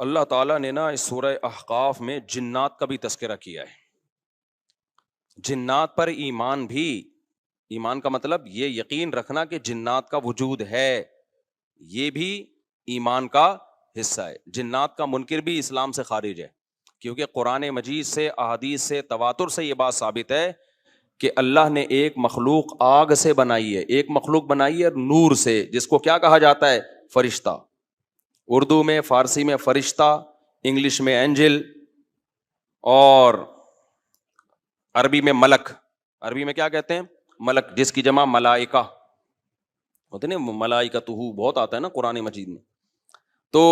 اللہ تعالیٰ نے نا اس سورہ احقاف میں جنات کا بھی تذکرہ کیا ہے. جنات پر ایمان بھی، ایمان کا مطلب یہ یقین رکھنا کہ جنات کا وجود ہے، یہ بھی ایمان کا حصہ ہے. جنات کا منکر بھی اسلام سے خارج ہے، کیونکہ قرآن مجید سے، احادیث سے، تواتر سے یہ بات ثابت ہے کہ اللہ نے ایک مخلوق آگ سے بنائی ہے، ایک مخلوق بنائی ہے نور سے، جس کو کیا کہا جاتا ہے؟ فرشتہ. اردو میں، فارسی میں فرشتہ، انگلش میں اینجل، اور عربی میں ملک. عربی میں کیا کہتے ہیں؟ ملک، جس کی جمع ملائکہ ہوتے نا، ملائکتہ بہت آتا ہے نا قرآن مجید میں. تو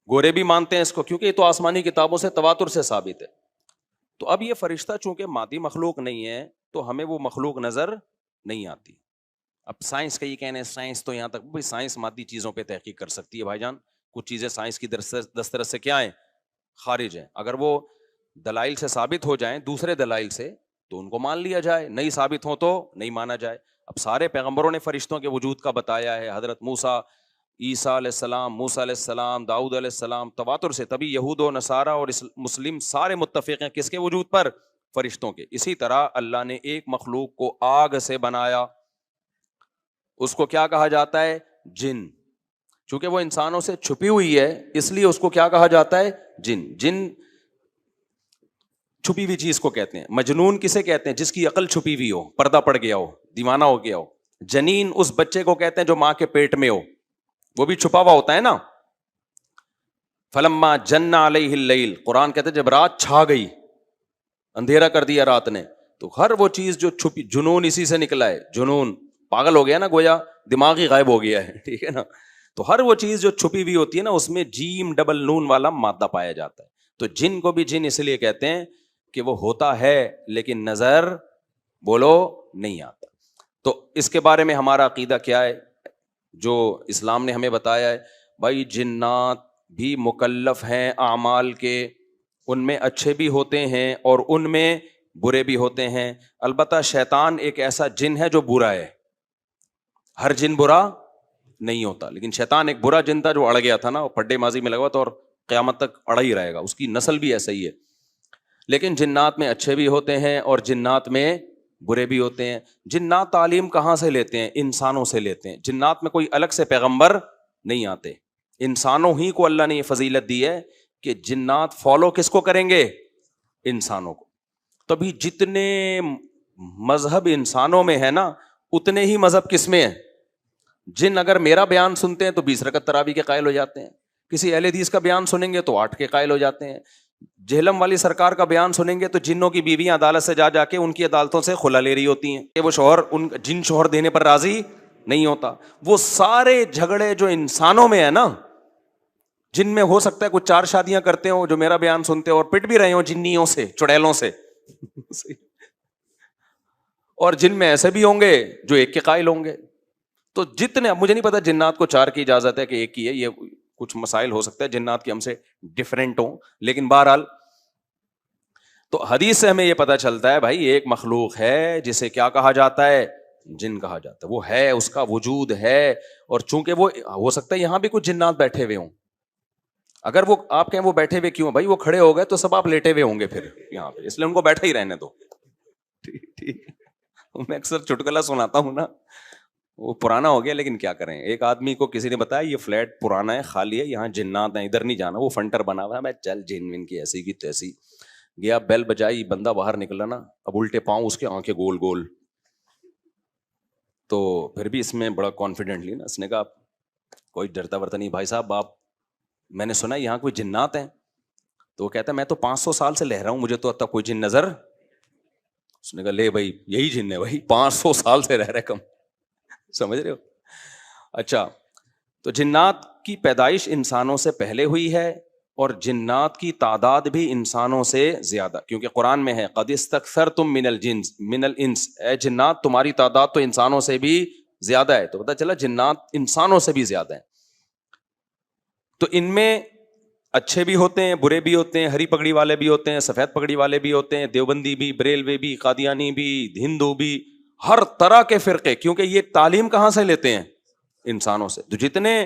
گورے بھی مانتے ہیں اس کو، کیونکہ یہ تو آسمانی کتابوں سے تواتر سے ثابت ہے. تو اب یہ فرشتہ چونکہ مادی مخلوق نہیں ہے تو ہمیں وہ مخلوق نظر نہیں آتی. اب سائنس کا یہ کہنا ہے، سائنس تو یہاں تک بھائی سائنس مادی چیزوں پہ تحقیق کر سکتی ہے بھائی جان، کچھ چیزیں سائنس کی دسترس سے کیا ہیں؟ خارج ہیں. اگر وہ دلائل سے ثابت ہو جائیں، دوسرے دلائل سے، تو ان کو مان لیا جائے، نہیں ثابت ہو تو نہیں مانا جائے. اب سارے پیغمبروں نے فرشتوں کے وجود کا بتایا ہے، حضرت موسیٰ، عیسیٰ علیہ السلام، موسیٰ علیہ السلام، داؤد علیہ السلام، تواتر سے. تبھی یہود و نصارہ اور مسلم سارے متفق ہیں کس کے وجود پر؟ فرشتوں کے. اسی طرح اللہ نے ایک مخلوق کو آگ سے بنایا، اس کو کیا کہا جاتا ہے؟ جن. چونکہ وہ انسانوں سے چھپی ہوئی ہے اس لیے اس کو کیا کہا جاتا ہے؟ جن. جن چھپی ہوئی چیز کو کہتے ہیں. مجنون کسے کہتے ہیں؟ جس کی عقل چھپی ہوئی ہو، پردہ پڑ گیا ہو، دیوانہ ہو گیا ہو. جنین اس بچے کو کہتے ہیں جو ماں کے پیٹ میں ہو، وہ بھی چھپا ہوا ہوتا ہے نا. فلما جن علیہ اللیل، قرآن کہتے ہیں جب رات چھا گئی، اندھیرا کر دیا رات نے، تو ہر وہ چیز جو چھپی، جنون اسی سے نکلا ہے. جنون پاگل ہو گیا نا، گویا دماغ ہی غائب ہو گیا ہے، ٹھیک ہے نا. تو ہر وہ چیز جو چھپی ہوئی ہوتی ہے نا، اس میں جیم ڈبل نون والا مادہ پایا جاتا ہے. تو جن کو بھی جن اس لیے کہتے ہیں کہ وہ ہوتا ہے لیکن نظر بولو نہیں آتا. تو اس کے بارے میں ہمارا عقیدہ کیا ہے جو اسلام نے ہمیں بتایا ہے؟ بھائی جنات بھی مکلف ہیں اعمال کے، ان میں اچھے بھی ہوتے ہیں اور ان میں برے بھی ہوتے ہیں. البتہ شیطان ایک ایسا جن ہے جو برا ہے، ہر جن برا نہیں ہوتا، لیکن شیطان ایک برا جن تھا جو اڑ گیا تھا نا، پڈے ماضی میں لگا تھا اور قیامت تک اڑا ہی رہے گا، اس کی نسل بھی ایسا ہی ہے. لیکن جنات میں اچھے بھی ہوتے ہیں اور جنات میں برے بھی ہوتے ہیں. جنات تعلیم کہاں سے لیتے ہیں؟ انسانوں سے لیتے ہیں. جنات میں کوئی الگ سے پیغمبر نہیں آتے، انسانوں ہی کو اللہ نے یہ فضیلت دی ہے کہ جنات فالو کس کو کریں گے؟ انسانوں کو. تبھی جتنے مذہب انسانوں میں ہے نا، اتنے ہی مذہب کس میں ہے؟ جن اگر میرا بیان سنتے ہیں تو 20 رکعت تراویح کے قائل ہو جاتے ہیں، کسی اہل حدیث کا بیان سنیں گے تو 8 کے قائل ہو جاتے ہیں. جہلم والی سرکار کا بیان سنیں گے تو جنوں کی بیویاں عدالت سے جا کے ان کی عدالتوں سے خلا لے رہی ہوتی ہیں کہ وہ شوہر جن شوہر دینے پر راضی نہیں ہوتا. وہ سارے جھگڑے جو انسانوں میں ہے نا، جن میں ہو سکتا ہے کچھ 4 شادیاں کرتے ہوں جو میرا بیان سنتے ہو اور پٹ بھی رہے ہوں جنیوں سے، چڑیلوں سے اور جن میں ایسے بھی ہوں گے جو 1 کے قائل ہوں گے. تو جتنے، مجھے نہیں پتا جنات کو 4 کی اجازت ہے کہ 1 کی ہے، یہ کچھ مسائل ہو سکتا ہے جنات کی ہم سے ڈفرینٹ ہوں، لیکن بہرحال تو حدیث سے ہمیں یہ پتا چلتا ہے بھائی ایک مخلوق ہے جسے کیا کہا جاتا ہے؟ جن کہا جاتا ہے. وہ ہے، اس کا وجود ہے. اور چونکہ وہ ہو سکتا ہے یہاں بھی کچھ جنات بیٹھے ہوئے ہوں، اگر وہ آپ کہیں وہ بیٹھے ہوئے کیوں بھائی؟ وہ کھڑے ہو گئے تو سب آپ لیٹے ہوئے ہوں گے پھر یہاں پہ، اس لیے ان کو بیٹھے ہی رہنے دو. ٹھیک. میں اکثر چٹکلا سناتا ہوں نا، وہ پرانا ہو گیا لیکن کیا کریں. ایک آدمی کو کسی نے بتایا یہ فلیٹ پرانا ہے، خالی ہے، یہاں جنات ہیں، ادھر نہیں جانا، وہ فنٹر بنا ہوا ہے. میں چل جن ون کی ایسی کی تیسی گیا، بیل بجائی، بندہ باہر نکلا نا، اب الٹے پاؤں اس کے آنکھیں گول گول. تو پھر بھی اس میں بڑا کانفیڈنٹلی نا اس نے کہا کوئی ڈرتا ورتا نہیں بھائی صاحب، آپ میں نے سنا یہاں کوئی جنات ہیں. تو وہ کہتا ہے میں تو 500 سال سے لہ رہا ہوں، مجھے تو اب تک کوئی جن نظر. اس نے کہا لے بھائی یہی جن ہے بھائی، 500 سال سے رہ رہے کم، سمجھ رہے ہو. اچھا، تو جنات کی پیدائش انسانوں سے پہلے ہوئی ہے اور جنات کی تعداد بھی انسانوں سے زیادہ، کیونکہ قرآن میں ہے قد استکثرتم من الانس، اے جنات تمہاری تعداد تو انسانوں سے بھی زیادہ ہے. تو پتہ چلا جنات انسانوں سے بھی زیادہ ہیں. تو ان میں اچھے بھی ہوتے ہیں، برے بھی ہوتے ہیں، ہری پگڑی والے بھی ہوتے ہیں، سفید پگڑی والے بھی ہوتے ہیں، دیوبندی بھی، بریلوی بھی، قادیانی بھی، ہندو بھی، ہر طرح کے فرقے. کیونکہ یہ تعلیم کہاں سے لیتے ہیں؟ انسانوں سے. تو جتنے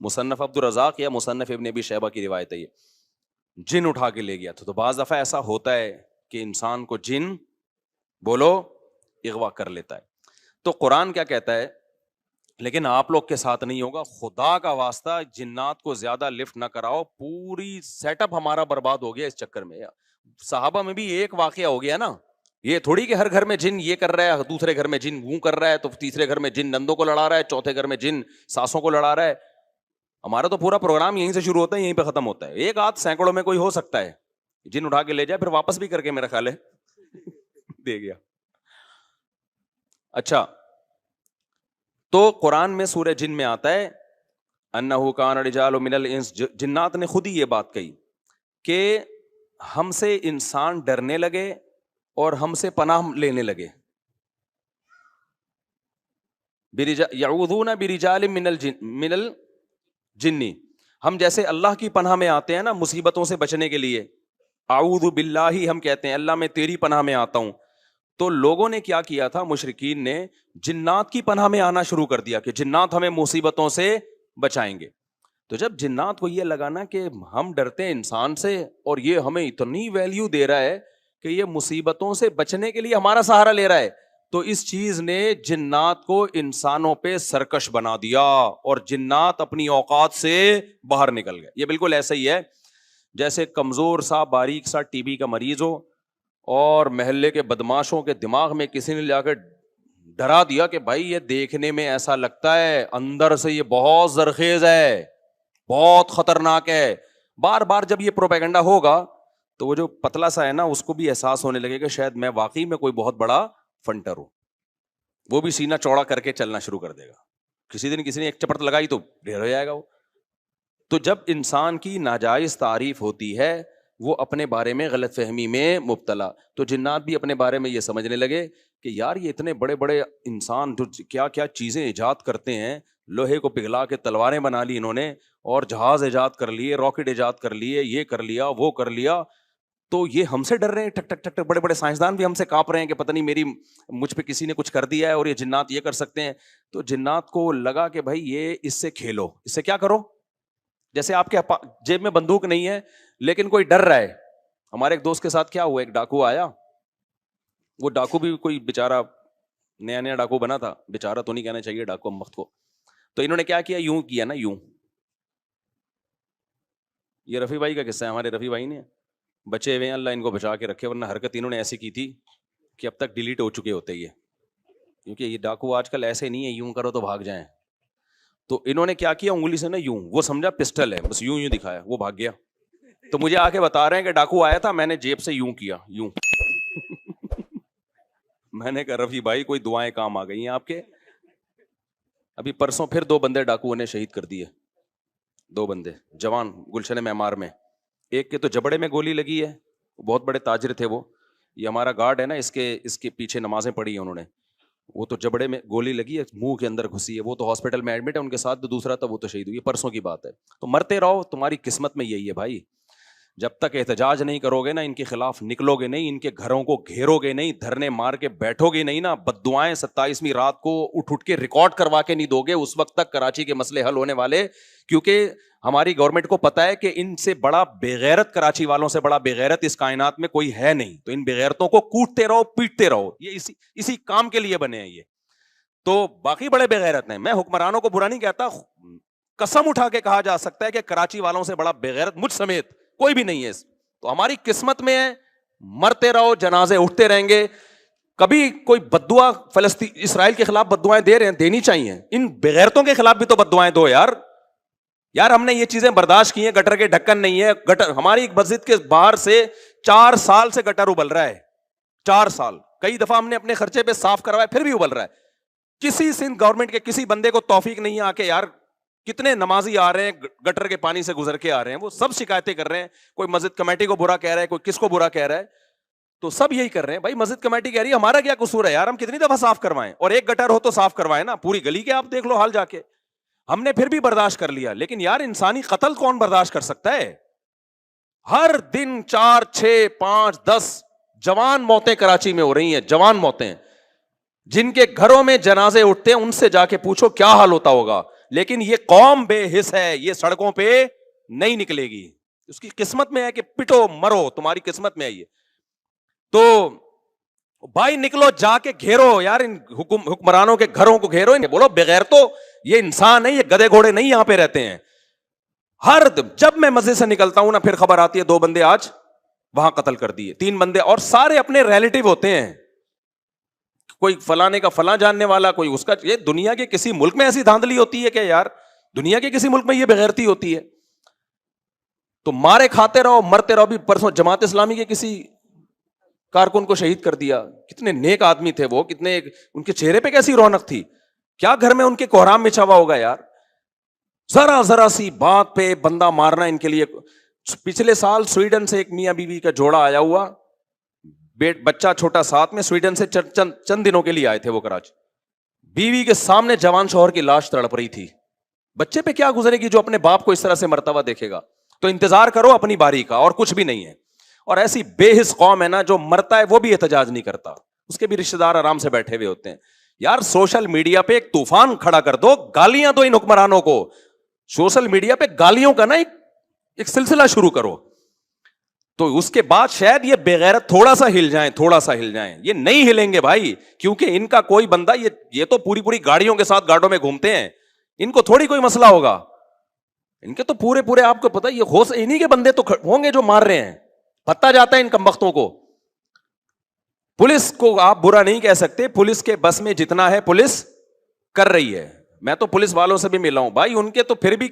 مصنف عبد الرزاق یا مصنف ابن ابی شیبہ کی روایت ہے یہ, جن اٹھا کے لے گیا تھا. تو بعض دفعہ ایسا ہوتا ہے کہ انسان کو جن بولو اغوا کر لیتا ہے. تو قرآن کیا کہتا ہے, لیکن آپ لوگ کے ساتھ نہیں ہوگا, خدا کا واسطہ جنات کو زیادہ لفٹ نہ کراؤ, پوری سیٹ اپ ہمارا برباد ہو گیا اس چکر میں. صحابہ میں بھی ایک واقعہ ہو گیا نا, یہ تھوڑی کہ ہر گھر میں جن یہ کر رہا ہے, دوسرے گھر میں جن وہ کر رہا ہے, تو تیسرے گھر میں جن نندوں کو لڑا رہا ہے, چوتھے گھر میں جن ساسوں کو لڑا رہا ہے. ہمارا تو پورا پروگرام یہیں سے شروع ہوتا ہے, یہیں پہ ختم ہوتا ہے. ایک آدھ سینکڑوں میں کوئی ہو سکتا ہے جن اٹھا کے لے جائے, پھر واپس بھی کر کے میرا خیال ہے دے گیا. اچھا, تو قرآن میں سورہ جن میں آتا ہے انہ کان رجال من الانس, جنات نے خود ہی یہ بات کہی کہ ہم سے انسان ڈرنے لگے اور ہم سے پناہ لینے لگے. یعوذون برجال من الجن, ہم جیسے اللہ کی پناہ میں آتے ہیں نا مصیبتوں سے بچنے کے لیے, اعوذ باللہ ہم کہتے ہیں اللہ میں تیری پناہ میں آتا ہوں. تو لوگوں نے کیا کیا تھا, مشرکین نے جنات کی پناہ میں آنا شروع کر دیا کہ جنات ہمیں مصیبتوں سے بچائیں گے. تو جب جنات کو یہ لگا نا کہ ہم ڈرتے ہیں انسان سے اور یہ ہمیں اتنی ویلیو دے رہا ہے کہ یہ مصیبتوں سے بچنے کے لیے ہمارا سہارا لے رہا ہے, تو اس چیز نے جنات کو انسانوں پہ سرکش بنا دیا اور جنات اپنی اوقات سے باہر نکل گئے. یہ بالکل ایسا ہی ہے جیسے کمزور سا باریک سا ٹی بی کا مریض ہو اور محلے کے بدماشوں کے دماغ میں کسی نے جا کے ڈرا دیا کہ بھائی یہ دیکھنے میں ایسا لگتا ہے, اندر سے یہ بہت زرخیز ہے, بہت خطرناک ہے. بار بار جب یہ پروپیگنڈا ہوگا تو وہ جو پتلا سا ہے نا اس کو بھی احساس ہونے لگے کہ شاید میں واقعی میں کوئی بہت بڑا فنٹر ہوں. وہ بھی سینہ چوڑا کر کے چلنا شروع کر دے گا. کسی دن کسی نے ایک چپٹ لگائی تو ڈھیر ہو جائے گا وہ. تو جب انسان کی ناجائز تعریف ہوتی ہے وہ اپنے بارے میں غلط فہمی میں مبتلا, تو جنات بھی اپنے بارے میں یہ سمجھنے لگے کہ یار یہ اتنے بڑے بڑے انسان جو کیا کیا چیزیں ایجاد کرتے ہیں, لوہے کو پگھلا کے تلواریں بنا لی انہوں نے, اور جہاز ایجاد کر لیے, راکٹ ایجاد کر لیے, یہ کر لیا وہ کر لیا, تو یہ ہم سے ڈر رہے ہیں, ٹک ٹک ٹک ٹک, بڑے بڑے سائنسدان بھی ہم سے کانپ رہے ہیں کہ پتہ نہیں مجھ پہ کسی نے کچھ کر دیا ہے اور یہ جنات یہ کر سکتے ہیں. تو جنات کو لگا کہ بھائی یہ اس سے کھیلو, اس سے کیا کرو, جیسے آپ کے جیب میں بندوق نہیں ہے لیکن کوئی ڈر رہا ہے. ہمارے ایک دوست کے ساتھ کیا ہوا, ایک ڈاکو آیا, وہ ڈاکو بھی کوئی بیچارہ نیا نیا ڈاکو بنا تھا, بیچارہ تو نہیں کہنا چاہیے ڈاکو ہم وقت کو. تو انہوں نے کیا کیا, یوں کیا نا, یوں, یہ رفیع بھائی کا قصہ ہے, ہمارے رفیع بھائی نے بچے ہوئے ہیں, اللہ ان کو بچا کے رکھے, ورنہ حرکت انہوں نے ایسی کی تھی کہ اب تک ڈیلیٹ ہو چکے ہوتے یہ, کیونکہ یہ ڈاکو آج کل ایسے نہیں ہے یوں کرو تو بھاگ جائیں. تو انہوں نے کیا کیا, انگلی سے نا یوں, وہ سمجھا پسٹل ہے, بس یوں یوں دکھایا, وہ بھاگ گیا. تو مجھے آ کے بتا رہے ہیں کہ ڈاکو آیا تھا, میں نے جیب سے یوں کیا, یوں. میں نے کہا رفیع بھائی کوئی دعائیں کام آ گئی ہیں آپ کے. ابھی پرسوں پھر 2 بندے ڈاکوؤں نے شہید کر دیے, 2 بندے جوان گلشن معمار میں. ایک کے تو جبڑے میں گولی لگی ہے, بہت بڑے تاجر تھے وہ, یہ ہمارا گارڈ ہے نا, اس کے پیچھے نمازیں پڑھی ہیں انہوں نے, وہ تو جبڑے میں گولی لگی ہے, منہ کے اندر گھسی ہے, وہ تو ہاسپٹل میں ایڈمٹ ہے, ان کے ساتھ جو دوسرا تھا وہ تو شہید ہوئی, پرسوں کی بات ہے. تو مرتے رہو, تمہاری قسمت میں یہی ہے بھائی. جب تک احتجاج نہیں کرو گے نا, ان کے خلاف نکلو گے نہیں, ان کے گھروں کو گھیرو گے نہیں, دھرنے مار کے بیٹھو گے نہیں نا, بددعائیں 27ویں رات کو اٹھ کے ریکارڈ کروا کے نہیں دو گے, اس وقت تک کراچی کے مسئلے حل ہونے والے. کیونکہ ہماری گورنمنٹ کو پتا ہے کہ ان سے بڑا بےغیرت, کراچی والوں سے بڑا بےغیرت اس کائنات میں کوئی ہے نہیں. تو ان بےغیرتوں کو کوٹتے رہو, پیٹتے رہو, یہ اسی کام کے لیے بنے ہیں یہ. تو باقی بڑے بےغیرت ہیں, میں حکمرانوں کو برا نہیں کہتا, قسم اٹھا کے کہا جا سکتا ہے کہ کراچی والوں سے بڑا بےغیرت مجھ سمیت کوئی بھی نہیں ہے. تو ہماری قسمت میں ہے, مرتے رہو, جنازے اٹھتے رہیں گے. کبھی کوئی بددعا فلسطین اسرائیل کے خلاف بددعائیں دے رہے ہیں, دینی چاہیے, ان بےغیرتوں کے خلاف بھی تو بددعائیں دو یار. ہم نے یہ چیزیں برداشت کی ہیں, گٹر کے ڈھکن نہیں ہے, گٹر ہماری مسجد کے باہر سے 4 سال سے گٹر ابل رہا ہے, 4 سال, کئی دفعہ ہم نے اپنے خرچے پہ صاف کروایا پھر بھی ابل رہا ہے. کسی سندھ گورنمنٹ کے کسی بندے کو توفیق نہیں آ کے, یار کتنے نمازی آ رہے ہیں گٹر کے پانی سے گزر کے آ رہے ہیں, وہ سب شکایتیں کر رہے ہیں, کوئی مسجد کمیٹی کو برا کہہ رہا ہے, کوئی کس کو برا کہہ رہا ہے, تو سب یہی کر رہے ہیں. بھائی مسجد کمیٹی کہہ رہی ہے ہمارا کیا قصور ہے یار, ہم کتنی دفعہ صاف کروائیں, اور ایک گٹر ہو تو صاف کروائیں نا, پوری گلی کے آپ دیکھ لو حال جا کے. ہم نے پھر بھی برداشت کر لیا, لیکن یار انسانی قتل کون برداشت کر سکتا ہے؟ ہر دن 4 6 5 10 جوان موتیں کراچی میں ہو رہی ہیں, جوان موتیں, جن کے گھروں میں جنازے اٹھتے ہیں ان سے جا کے پوچھو کیا حال ہوتا ہوگا. لیکن یہ قوم بے حس ہے, یہ سڑکوں پہ نہیں نکلے گی, اس کی قسمت میں ہے کہ پٹو مرو, تمہاری قسمت میں ہے یہ. تو بھائی نکلو, جا کے گھیرو یار ان حکمرانوں کے گھروں کو گھیرو, بولو بغیر تو یہ انسان ہے, یہ گدے گھوڑے نہیں یہاں پہ رہتے ہیں. جب میں مسجد سے نکلتا ہوں نا, پھر خبر آتی ہے 2 بندے آج وہاں قتل کر دیے, 3 بندے, اور سارے اپنے ریلیٹو ہوتے ہیں, کوئی فلانے کا فلاں جاننے والا, کوئی اس کا. یہ دنیا کے کسی ملک میں ایسی دھاندلی ہوتی ہے کہ یار, دنیا کے کسی ملک میں یہ بغیرتی ہوتی ہے؟ تو مارے کھاتے رہو, مرتے رہو. بھی پرسوں جماعت اسلامی کے کسی کارکن کو شہید کر دیا, کتنے نیک آدمی تھے وہ, کتنے ان کے چہرے پہ کیسی رونق تھی, کیا گھر میں ان کے کوہرام مچا ہوا ہوگا یار. ذرا ذرا سی بات پہ بندہ مارنا ان کے لیے. پچھلے سال سویڈن سے ایک میاں بیوی کا جوڑا آیا ہوا, بچہ چھوٹا ساتھ میں, سویڈن سے چند دنوں کے لیے آئے تھے وہ کراچی. بیوی کے سامنے جوان شوہر کی لاش تڑپ رہی تھی. بچے پہ کیا گزرے گی جو اپنے باپ کو اس طرح سے مرتا ہوا دیکھے گا؟ تو انتظار کرو اپنی باری کا, اور کچھ بھی نہیں ہے. اور ایسی بے حس قوم ہے نا, جو مرتا ہے وہ بھی احتجاج نہیں کرتا, اس کے بھی رشتے دار آرام سے بیٹھے ہوئے ہوتے ہیں. یار سوشل میڈیا پہ ایک طوفان کھڑا کر دو, گالیاں دو ان حکمرانوں کو, سوشل میڈیا پہ گالیوں کا نا ایک سلسلہ شروع کرو. تو اس کے بعد شاید یہ بغیرت تھوڑا سا ہل جائیں, تھوڑا سا ہل جائیں. یہ نہیں ہلیں گے بھائی, کیونکہ ان کا کوئی بندہ, یہ تو پوری گاڑیوں کے ساتھ گاڑوں میں گھومتے ہیں, ان کو تھوڑی کوئی مسئلہ ہوگا. ان کے تو پورے آپ کو پتا, یہ ہوش انہی کے بندے تو ہوں گے جو مار رہے ہیں. پتا جاتا ہے ان کمبختوں کو. پولیس کو آپ برا نہیں کہہ سکتے, پولیس کے بس میں جتنا ہے پولیس کر رہی ہے. میں تو پولیس والوں سے بھی ملا ہوں بھائی, ان کے تو پھر بھی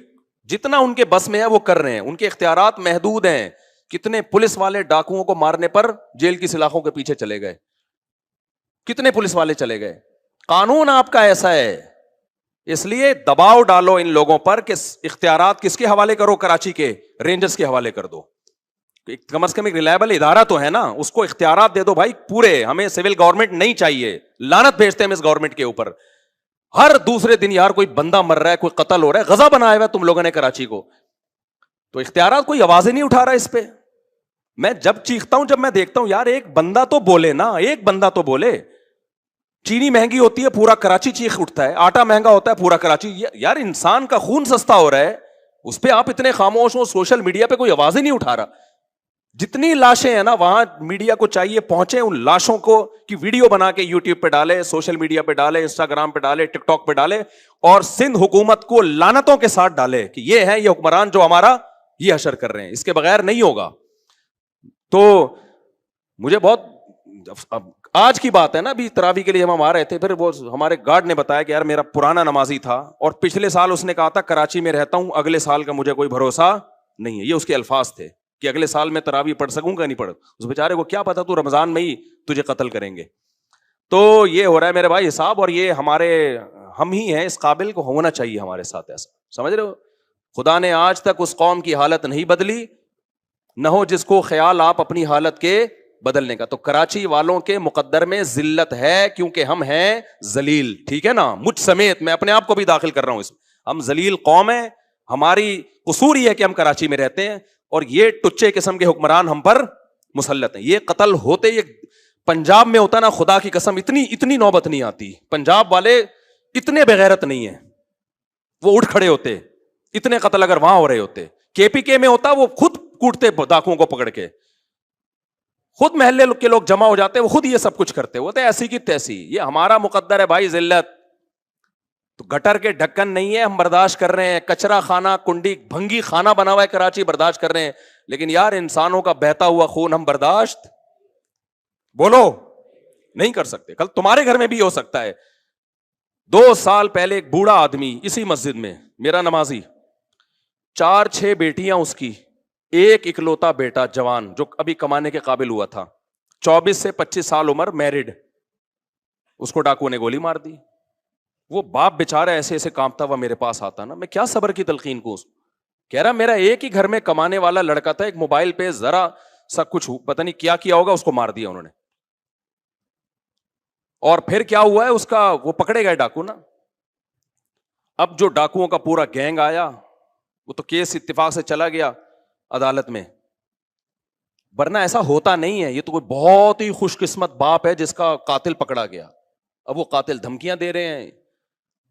جتنا ان کے بس میں ہے وہ کر رہے ہیں, ان کے اختیارات محدود ہیں. کتنے پولیس والے ڈاکوؤں کو مارنے پر جیل کی سلاخوں کے پیچھے چلے گئے, کتنے پولیس والے چلے گئے. قانون آپ کا ایسا ہے, اس لیے دباؤ ڈالو ان لوگوں پر کہ اختیارات کس کے حوالے کرو, کراچی کے رینجرز کے حوالے کر دو. کم از کم ایک ریلائبل ادارہ تو ہے نا, اس کو اختیارات دے دو بھائی پورے. ہمیں سول گورنمنٹ نہیں چاہیے, لعنت بھیجتے ہیں ہم اس گورنمنٹ کے اوپر. ہر دوسرے دن یار کوئی بندہ مر رہا ہے, کوئی قتل ہو رہا ہے, غزہ بنایا ہوا ہے تم لوگوں نے کراچی کو, تو اختیارات کوئی آوازیں نہیں اٹھا رہا اس پہ. میں جب چیختا ہوں, جب میں دیکھتا ہوں یار ایک بندہ تو بولے نا, ایک بندہ تو بولے. چینی مہنگی ہوتی ہے پورا کراچی چیخ اٹھتا ہے, آٹا مہنگا ہوتا ہے پورا کراچی. یار انسان کا خون سستا ہو رہا ہے, اس پہ آپ اتنے خاموش ہو, سوشل میڈیا پہ کوئی آواز ہی نہیں اٹھا رہا. جتنی لاشیں ہیں نا, وہاں میڈیا کو چاہیے پہنچے, ان لاشوں کو کی ویڈیو بنا کے یوٹیوب پہ ڈالے, سوشل میڈیا پہ ڈالے, انسٹاگرام پہ ڈالے, ٹک ٹاک پہ ڈالے, اور سندھ حکومت کو لعنتوں کے ساتھ ڈالے کہ یہ ہے یہ حکمران جو ہمارا یہ حشر کر رہے ہیں, اس کے بغیر نہیں ہوگا. تو مجھے بہت, آج کی بات ہے نا, ابھی تراویح کے لیے ہم آ رہے تھے, پھر وہ ہمارے گارڈ نے بتایا کہ یار میرا پرانا نمازی تھا, اور پچھلے سال اس نے کہا تھا کراچی میں رہتا ہوں, اگلے سال کا مجھے کوئی بھروسہ نہیں ہے. یہ اس کے الفاظ تھے کہ اگلے سال میں تراویح پڑھ سکوں گا نہیں پڑھ. اس بیچارے کو کیا پتا تو رمضان میں ہی تجھے قتل کریں گے. تو یہ ہو رہا ہے میرے بھائی حساب, اور یہ ہم ہی ہیں اس قابل کو ہونا چاہیے ہمارے ساتھ ایسا, سمجھ رہے ہو. خدا نے آج تک اس قوم کی حالت نہیں بدلی, نہ ہو جس کو خیال آپ اپنی حالت کے بدلنے کا. تو کراچی والوں کے مقدر میں ذلت ہے, کیونکہ ہم ہیں ذلیل, ٹھیک ہے نا, مجھ سمیت میں اپنے آپ کو بھی داخل کر رہا ہوں اس میں. ہم ذلیل قوم ہیں, ہماری قصور یہ ہے کہ ہم کراچی میں رہتے ہیں, اور یہ ٹچے قسم کے حکمران ہم پر مسلط ہیں. یہ قتل ہوتے, یہ پنجاب میں ہوتا نا, خدا کی قسم اتنی نوبت نہیں آتی. پنجاب والے اتنے بغیرت نہیں ہیں, وہ اٹھ کھڑے ہوتے. اتنے قتل اگر وہاں ہو رہے ہوتے, کے پی کے میں ہوتا وہ خود کوٹتے ڈاکوؤں کو پکڑ کے, خود محلے کے لوگ جمع ہو جاتے, وہ خود یہ سب کچھ کرتے ہوتے, ایسی کی تیسی. یہ ہمارا مقدر ہے بھائی ذلت. تو گٹر کے ڈھکن نہیں ہے, ہم برداشت کر رہے ہیں. کچرا خانہ, کنڈی بھنگی خانہ بنا ہوا ہے کراچی, برداشت کر رہے ہیں. لیکن یار انسانوں کا بہتا ہوا خون ہم برداشت بولو نہیں کر سکتے. کل تمہارے گھر میں بھی ہو سکتا ہے. 2 سال پہلے ایک بوڑھا آدمی اسی مسجد میں, میرا نمازی, 4-6 بیٹیاں اس کی, ایک اکلوتا بیٹا جوان جو ابھی کمانے کے قابل ہوا تھا, 24 سے 25 سال عمر, میرڈ, اس کو ڈاکو نے گولی مار دی. وہ باپ بیچارہ ایسے ایسے کانپتا ہوا میرے پاس آتا نا, میں کیا صبر کی تلقین کو, کہہ رہا میرا ایک ہی گھر میں کمانے والا لڑکا تھا, ایک موبائل پہ ذرا سا کچھ پتہ نہیں کیا ہوگا, اس کو مار دیا انہوں نے. اور پھر کیا ہوا ہے اس کا, وہ پکڑے گئے ڈاکو نا. اب جو ڈاکوؤں کا پورا گینگ آیا, وہ تو کیس اتفاق سے چلا گیا عدالت میں, ورنہ ایسا ہوتا نہیں ہے. یہ تو کوئی بہت ہی خوش قسمت باپ ہے جس کا قاتل پکڑا گیا. اب وہ قاتل دھمکیاں دے رہے ہیں,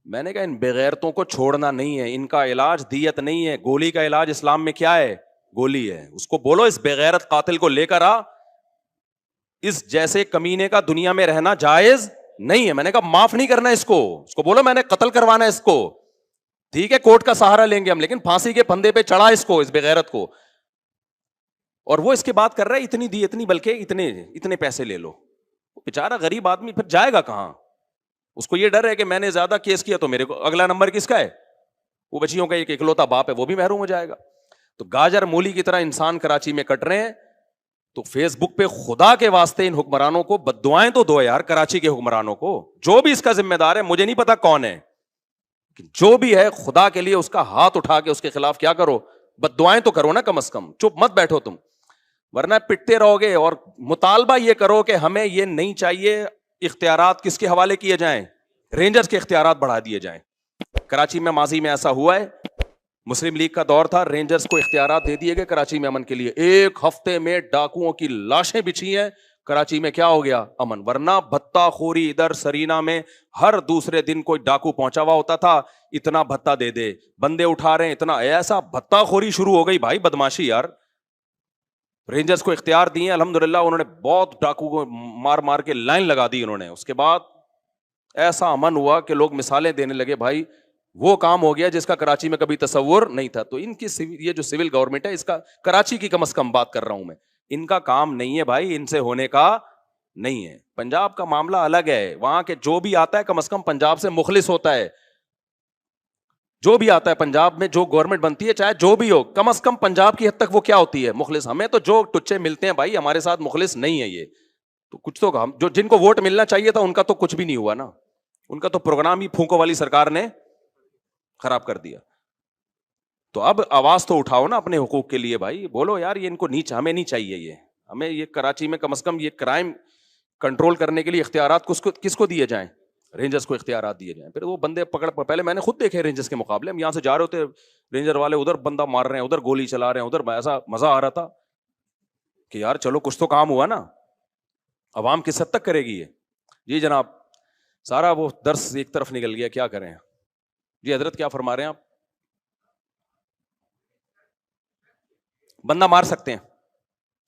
میں نے کہا ان بغیرتوں کو چھوڑنا نہیں ہے, ان کا علاج دیت نہیں ہے, گولی کا علاج اسلام میں کیا ہے؟ گولی ہے. اس کو بولو اس بغیرت قاتل کو لے کر آ, اس جیسے کمینے کا دنیا میں رہنا جائز نہیں ہے. میں نے کہا معاف نہیں کرنا اس کو بولو میں نے قتل کروانا ہے اس کو, ٹھیک ہے کورٹ کا سہارا لیں گے ہم, لیکن پھانسی کے پھندے پہ چڑھا اس کو, اس بغیرت کو. اور وہ اس کی بات کر رہا ہے اتنی دیت نہیں بلکہ اتنے پیسے لے لو. بیچارہ غریب آدمی پھر جائے گا کہاں؟ اس کو یہ ڈر ہے کہ میں نے زیادہ کیس کیا تو میرے کو اگلا نمبر کس کا ہے؟ وہ بچیوں کا ایک اکلوتا باپ ہے, وہ بھی محروم ہو جائے گا. تو گاجر مولی کی طرح انسان کراچی میں کٹ رہے ہیں. تو فیس بک پہ خدا کے واسطے ان حکمرانوں کو بد دعائیں تو دو یار, کراچی کے حکمرانوں کو, جو بھی اس کا ذمہ دار ہے, مجھے نہیں پتا کون ہے, جو بھی ہے خدا کے لیے اس کا ہاتھ اٹھا کے اس کے خلاف کیا کرو, بد دعائیں تو کرو نا کم از کم, چپ مت بیٹھو تم, ورنہ پٹتے رہو گے. اور مطالبہ یہ کرو کہ ہمیں یہ نہیں چاہیے اختیارات کس کے حوالے کیے جائیں, رینجرز کے اختیارات بڑھا دیے جائیں. کراچی میں ماضی میں ایسا ہوا ہے, مسلم لیگ کا دور تھا, رینجرز کو اختیارات دے دیے گئے کراچی میں امن کے لیے. ایک ہفتے میں ڈاکوؤں کی لاشیں بچھی ہیں کراچی میں, کیا ہو گیا؟ امن. ورنہ بھتہ خوری ادھر سرینا میں ہر دوسرے دن کوئی ڈاکو پہنچا ہوا ہوتا تھا, اتنا بھتہ دے دے, بندے اٹھا رہے ہیں اتنا, ایسا بھتہ خوری شروع ہو گئی بھائی, بدماشی یار. رینجرز کو اختیار دیے الحمدللہ, انہوں نے بہت ڈاکو کو مار مار کے لائن لگا دی انہوں نے. اس کے بعد ایسا امن ہوا کہ لوگ مثالیں دینے لگے, بھائی وہ کام ہو گیا جس کا کراچی میں کبھی تصور نہیں تھا. تو ان کی یہ جو سول گورنمنٹ ہے, اس کا کراچی کی کم از کم بات کر رہا ہوں میں, ان کا کام نہیں ہے بھائی, ان سے ہونے کا نہیں ہے. پنجاب کا معاملہ الگ ہے, وہاں کے جو بھی آتا ہے کم از کم پنجاب سے مخلص ہوتا ہے. جو بھی آتا ہے پنجاب میں, جو گورنمنٹ بنتی ہے چاہے جو بھی ہو, کم از کم پنجاب کی حد تک وہ کیا ہوتی ہے؟ مخلص. ہمیں تو جو ٹچے ملتے ہیں بھائی, ہمارے ساتھ مخلص نہیں ہے یہ. تو کچھ تو جو جن کو ووٹ ملنا چاہیے تھا ان کا تو کچھ بھی نہیں ہوا نا, ان کا تو پروگرام ہی پھونکو والی سرکار نے خراب کر دیا. تو اب آواز تو اٹھاؤ نا اپنے حقوق کے لیے بھائی, بولو یار یہ ان کو نیچ, ہمیں نہیں چاہیے یہ, ہمیں یہ کراچی میں کم از کم یہ کرائم کنٹرول کرنے کے لیے اختیارات کس کو دیے جائیں؟ رینجرز کو اختیارات دیے جائیں. پھر وہ بندے پہلے میں نے خود دیکھے رینجرز کے مقابلے, ہم یہاں سے جا رہے ہوتے, رینجر والے ادھر بندہ مار رہے ہیں, ادھر گولی چلا رہے ہیں, ادھر ایسا مزہ آ رہا تھا کہ یار چلو کچھ تو کام ہوا نا. عوام کس حد تک کرے گی یہ؟ جی جناب, سارا وہ درس ایک طرف نکل گیا, کیا کریں. جی حضرت کیا فرما رہے ہیں آپ؟ بندہ مار سکتے ہیں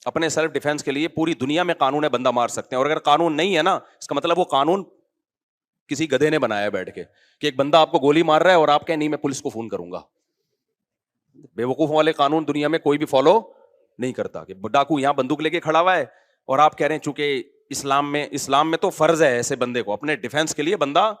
اپنے سیلف ڈیفینس کے لیے, پوری دنیا میں قانون ہے بندہ مار سکتے ہیں. اور اگر قانون نہیں ہے نا, اس کا مطلب وہ قانون کسی گدھے نے بنایا بیٹھ کے, کہ ایک بندہ آپ کو گولی مار رہا ہے اور آپ کہیں نہیں میں پولیس کو فون کروں گا. بے وقوف والے قانون دنیا میں کوئی بھی فالو نہیں کرتا, کہ ڈاکو یہاں بندوق لے کے کھڑا ہوا ہے اور آپ کہہ رہے ہیں چونکہ اسلام میں تو فرض ہے ایسے بندے کو اپنے ڈیفینس کے لیے, بندہ